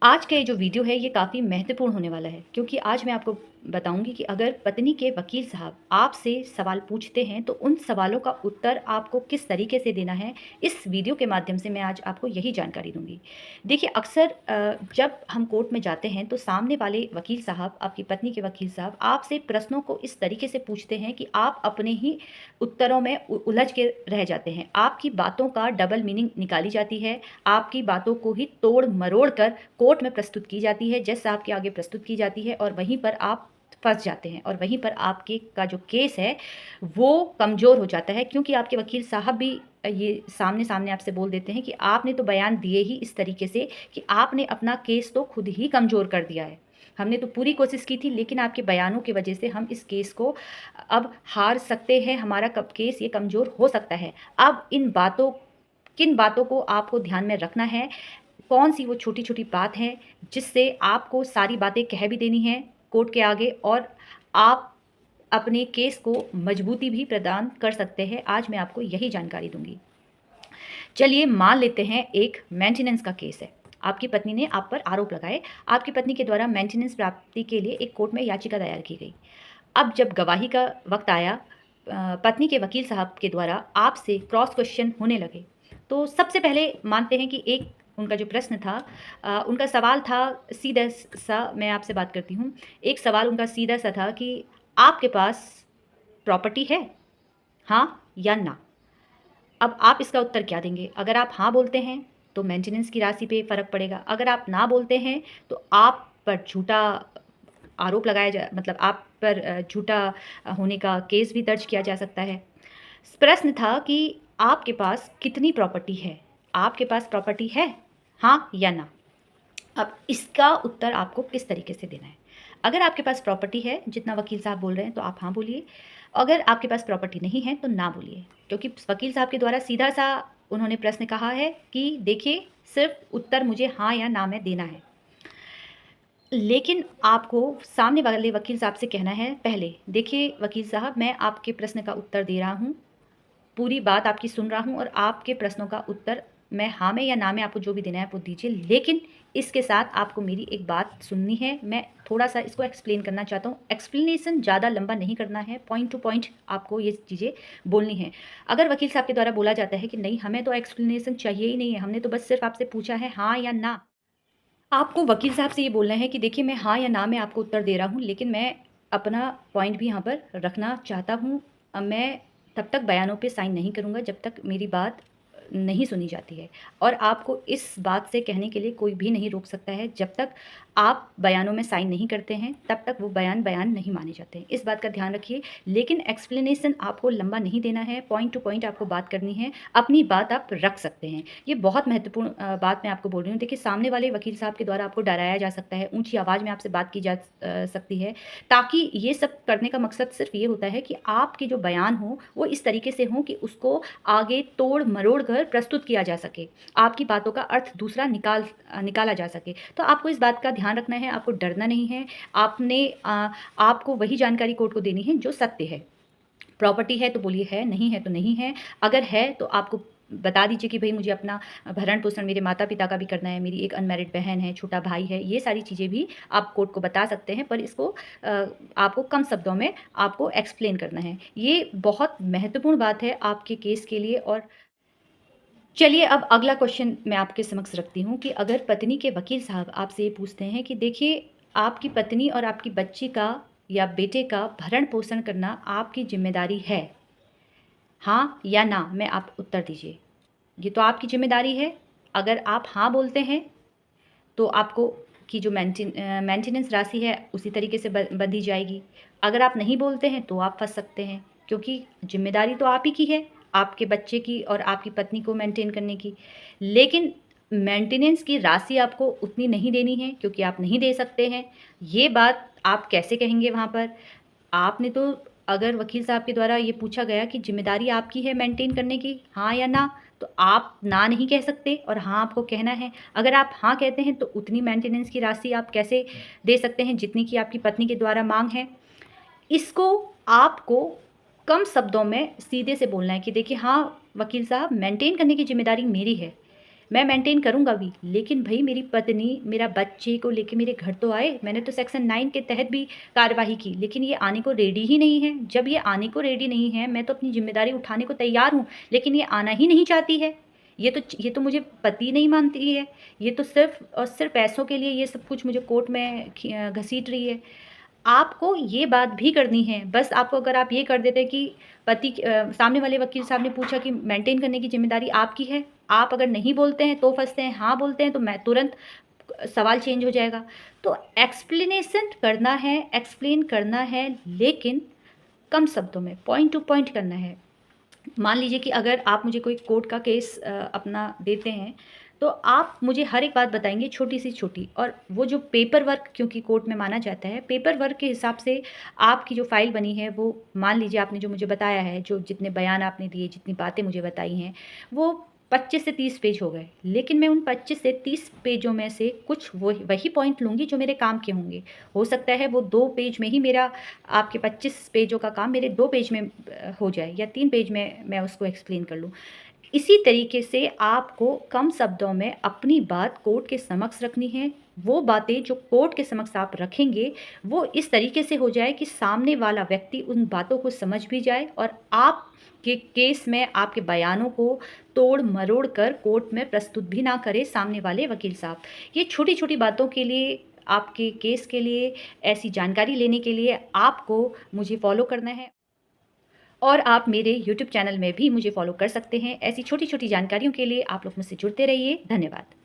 आज का ये जो वीडियो है ये काफ़ी महत्वपूर्ण होने वाला है क्योंकि आज मैं आपको बताऊंगी कि अगर पत्नी के वकील साहब आपसे सवाल पूछते हैं तो उन सवालों का उत्तर आपको किस तरीके से देना है। इस वीडियो के माध्यम से मैं आज आपको यही जानकारी दूंगी। देखिए अक्सर जब हम कोर्ट में जाते हैं तो सामने वाले वकील साहब, आपकी पत्नी के वकील साहब आपसे प्रश्नों को इस तरीके से पूछते हैं कि आप अपने ही उत्तरों में उलझ के रह जाते हैं। आपकी बातों का डबल मीनिंग निकाली जाती है, आपकी बातों को ही तोड़ मरोड़ कर कोर्ट में प्रस्तुत की जाती है, जज साहब के आगे प्रस्तुत की जाती है और वहीं पर आप फंस जाते हैं और वहीं पर आपके का जो केस है वो कमज़ोर हो जाता है क्योंकि आपके वकील साहब भी ये सामने सामने आपसे बोल देते हैं कि आपने तो बयान दिए ही इस तरीके से कि आपने अपना केस तो खुद ही कमज़ोर कर दिया है। हमने तो पूरी कोशिश की थी लेकिन आपके बयानों की वजह से हम इस केस को अब हार सकते हैं, हमारा कब केस ये कमज़ोर हो सकता है। अब किन बातों को आपको ध्यान में रखना है, कौन-सी वो छोटी-छोटी बात है जिससे आपको सारी बातें कह भी देनी है कोर्ट के आगे और आप अपने केस को मजबूती भी प्रदान कर सकते हैं। आज मैं आपको यही जानकारी दूँगी। चलिए मान लेते हैं एक मेंटेनेंस का केस है। आपकी पत्नी ने आप पर आरोप लगाए। आपकी पत्नी के द्वारा मेंटेनेंस प्राप्ति के लिए एक कोर्ट में याचिका दायर की गई। अब जब गवाही का वक़्त आया, पत्नी के वकील साहब के द्वारा आपसे क्रॉस क्वेश्चन होने लगे। तो सबसे पहले मानते हैं कि एक उनका जो प्रश्न था, उनका सवाल था सीधा-सा, मैं आपसे बात करती हूँ। एक सवाल उनका सीधा-सा था कि आपके पास प्रॉपर्टी है? हाँ या ना? अब आप इसका उत्तर क्या देंगे? अगर आप हाँ बोलते हैं, तो मेंटेनेंस की राशि पे फ़र्क पड़ेगा। अगर आप ना बोलते हैं, तो आप पर झूठा आरोप लगाया जा मतलब आप पर झूठा होने का केस भी दर्ज किया जा सकता है। प्रश्न था कि आपके पास कितनी प्रॉपर्टी है? आपके पास प्रॉपर्टी है? हाँ या ना? अब इसका उत्तर आपको किस तरीके से देना है। अगर आपके पास प्रॉपर्टी है, जितना वकील साहब बोल रहे हैं, तो आप हाँ बोलिए। अगर आपके पास प्रॉपर्टी नहीं है, तो ना बोलिए। क्योंकि वकील साहब के द्वारा सीधा-सा उन्होंने प्रश्न कहा है कि देखिए, सिर्फ़ उत्तर मुझे हाँ या ना में देना है। लेकिन आपको सामने वाले वकील साहब से कहना है पहले, देखिए वकील साहब, मैं आपके प्रश्न का उत्तर दे रहा हूँ, पूरी बात आपकी सुन रहा हूँ और आपके प्रश्नों का उत्तर मैं हाँ में या ना में आपको जो भी देना है वो दीजिए। लेकिन इसके साथ आपको मेरी एक बात सुननी है, मैं थोड़ा-सा इसको एक्सप्लेन करना चाहता हूँ। एक्सप्लेनेशन ज़्यादा लंबा नहीं करना है, पॉइंट टू पॉइंट आपको ये चीज़ें बोलनी हैं। अगर वकील साहब के द्वारा बोला जाता है कि नहीं, हमें तो एक्सप्लेनेशन चाहिए ही नहीं है, हमने तो बस सिर्फ़ आपसे पूछा है हाँ या ना। आपको वकील साहब से ये बोलना है कि देखिए, मैं हाँ या ना में आपको उत्तर दे रहा हूँ, लेकिन मैं अपना पॉइंट भी यहाँ पर रखना चाहता हूँ। मैं तब तक बयानों पे साइन नहीं करूँगा जब तक मेरी बात नहीं सुनी जाती है और आपको इस बात से कहने के लिए कोई भी नहीं रोक सकता है। जब तक आप बयानों में साइन नहीं करते हैं, तब तक वो बयान नहीं माने जाते हैं। इस बात का ध्यान रखिए। लेकिन एक्सप्लेनेशन आपको लंबा नहीं देना है, पॉइंट टू पॉइंट आपको बात करनी है, अपनी बात आप रख सकते हैं। ये बहुत महत्वपूर्ण बात मैं आपको बोल रही हूँ। देखिए, सामने वाले वकील साहब के द्वारा आपको डराया जा सकता है, ऊँची आवाज़ में आपसे बात की जा सकती है, ताकि ये सब करने का मकसद सिर्फ़ ये होता है कि आपके जो बयान हो, वो इस तरीके से हों कि उसको आगे तोड़-मरोड़ कर प्रस्तुत किया जा सके। आपकी बातों का अर्थ दूसरा निकाला जा सके। तो आपको इस बात का ध्यान रखना है, आपको डरना नहीं है। आपको वही जानकारी कोर्ट को देनी है जो सत्य है। प्रॉपर्टी है तो बोलिए है, नहीं है तो नहीं है। अगर है तो आपको बता दीजिए कि भई मुझे अपना भरण-पोषण मेरे माता-पिता का भी करना है, मेरी एक अनमैरिड बहन है, छोटा भाई है, ये सारी चीज़ें भी आप कोर्ट को बता सकते हैं, पर इसको आपको कम शब्दों में आपको एक्सप्लेन करना है। ये बहुत महत्वपूर्ण बात है आपके केस के लिए। और चलिए अब अगला क्वेश्चन मैं आपके समक्ष रखती हूँ कि अगर पत्नी के वकील साहब आपसे ये पूछते हैं कि देखिए, आपकी पत्नी और आपकी बच्ची का या बेटे का भरण-पोषण करना आपकी ज़िम्मेदारी है। हाँ या ना में आप उत्तर दीजिए। ये तो आपकी ज़िम्मेदारी है। अगर आप हाँ बोलते हैं तो आपको की जो मेंटेनेंस राशि है उसी तरीके से बंधी जाएगी। अगर आप नहीं बोलते हैं तो आप फँस सकते हैं, क्योंकि ज़िम्मेदारी तो आप ही की है, आपके बच्चे की और आपकी पत्नी को मेंटेन करने की। लेकिन मेंटेनेंस की राशि आपको उतनी नहीं देनी है क्योंकि आप नहीं दे सकते हैं। ये बात आप कैसे कहेंगे वहाँ पर? आपने तो, अगर वकील साहब के द्वारा ये पूछा गया कि ज़िम्मेदारी आपकी है मेंटेन करने की, हाँ या ना? तो आप ना नहीं कह सकते और हाँ आपको कहना है। अगर आप हाँ कहते हैं तो उतनी मेंटेनेंस की राशि आप कैसे दे सकते हैं जितनी की आपकी पत्नी के द्वारा माँग है? इसको आपको कम शब्दों में सीधे से बोलना है कि देखिए, हाँ वकील साहब, मेंटेन करने की ज़िम्मेदारी मेरी है। मैं मेंटेन करूँगा भी, लेकिन भई मेरी पत्नी, मेरा बच्चे को लेके मेरे घर तो आए। मैंने तो सेक्शन 9 के तहत भी कार्यवाही की, लेकिन ये आने को रेडी ही नहीं है। जब ये आने को रेडी नहीं है, मैं तो अपनी ज़िम्मेदारी उठाने को तैयार हूँ, लेकिन ये आना ही नहीं चाहती है। ये तो मुझे पति नहीं मानती है। ये तो सिर्फ़ और सिर्फ़ पैसों के लिए ये सब कुछ मुझे कोर्ट में घसीट रही है। आपको ये बात भी करनी है, बस आपको अगर आप ये कर देते कि सामने वाले वकील साहब ने पूछा कि मेंटेन करने की ज़िम्मेदारी आपकी है, आप अगर नहीं बोलते हैं तो फँसते हैं, हाँ बोलते हैं तो मैं तुरंत सवाल चेंज हो जाएगा। तो एक्सप्लेन करना है लेकिन कम शब्दों में, पॉइंट टू पॉइंट करना है। मान लीजिए कि अगर आप मुझे कोई कोर्ट का केस अपना देते हैं, तो आप मुझे हर एक बात बताएँगे छोटी से छोटी, और वो जो पेपर वर्क क्योंकि कोर्ट में माना जाता है, पेपर वर्क के हिसाब से आपकी जो फ़ाइल बनी है वो मान लीजिए आपने जो मुझे बताया है, जो जितने बयान आपने दिए, जितनी बातें मुझे बताई हैं, वो 25 से 30 पेज हो गए। लेकिन मैं उन 25 से 30 पेजों में से कुछ वही वही पॉइंट लूँगी जो मेरे काम के होंगे। हो सकता है वो 2 पेज में ही मेरा आपके 25 पेजों का काम मेरे 2 पेज में हो जाए, या 3 पेज में मैं उसको एक्सप्लेन कर लूँ। इसी तरीके से आपको कम शब्दों में अपनी बात कोर्ट के समक्ष रखनी है। वो बातें जो कोर्ट के समक्ष आप रखेंगे, वो इस तरीके से हो जाए कि सामने वाला व्यक्ति उन बातों को समझ भी जाए, और आपके केस में आपके बयानों को तोड़-मरोड़ कर कोर्ट में प्रस्तुत भी ना करे सामने वाले वकील साहब। ये छोटी-छोटी बातों के लिए, आपके केस के लिए, ऐसी जानकारी लेने के लिए आपको मुझे फ़ॉलो करना है, और आप मेरे यूट्यूब चैनल में भी मुझे फ़ॉलो कर सकते हैं। ऐसी छोटी-छोटी जानकारियों के लिए आप लोग मुझसे जुड़ते रहिए। धन्यवाद।